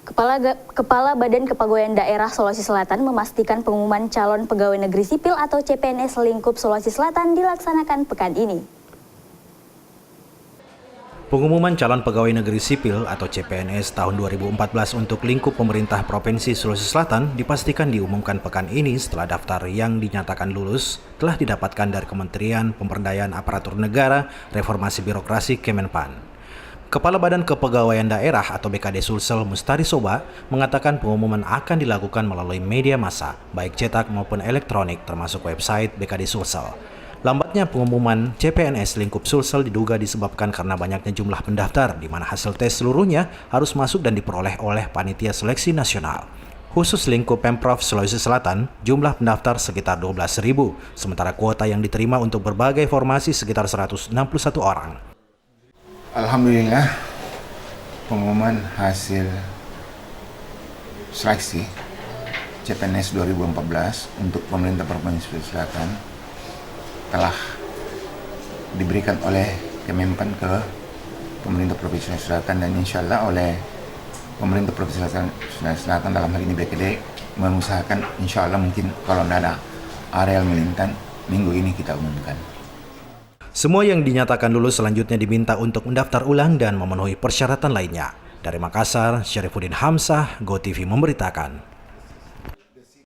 Kepala Badan Kepegawaian Daerah Sulawesi Selatan memastikan pengumuman calon pegawai negeri sipil atau CPNS lingkup Sulawesi Selatan dilaksanakan pekan ini. Pengumuman calon pegawai negeri sipil atau CPNS tahun 2014 untuk lingkup pemerintah Provinsi Sulawesi Selatan dipastikan diumumkan pekan ini setelah daftar yang dinyatakan lulus telah didapatkan dari Kementerian Pemberdayaan Aparatur Negara Reformasi Birokrasi Kemenpan. Kepala Badan Kepegawaian Daerah atau BKD Sulsel Mustari Soba mengatakan pengumuman akan dilakukan melalui media massa, baik cetak maupun elektronik termasuk website BKD Sulsel. Lambatnya pengumuman CPNS lingkup Sulsel diduga disebabkan karena banyaknya jumlah pendaftar di mana hasil tes seluruhnya harus masuk dan diperoleh oleh Panitia Seleksi Nasional. Khusus lingkup Pemprov Sulawesi Selatan, jumlah pendaftar sekitar 12.000, sementara kuota yang diterima untuk berbagai formasi sekitar 161 orang. Alhamdulillah, pengumuman hasil seleksi CPNS 2014 untuk pemerintah Provinsi Sulawesi Selatan telah diberikan oleh Kemenpan ke pemerintah Provinsi Sulawesi Selatan, dan insya Allah oleh pemerintah Provinsi Sulawesi Selatan dalam hal ini BKD mengusahakan insya Allah mungkin kalau tidak ada areal melintan minggu ini kita umumkan. Semua yang dinyatakan lulus selanjutnya diminta untuk mendaftar ulang dan memenuhi persyaratan lainnya. Dari Makassar, Syarifuddin Hamzah, GoTV memberitakan.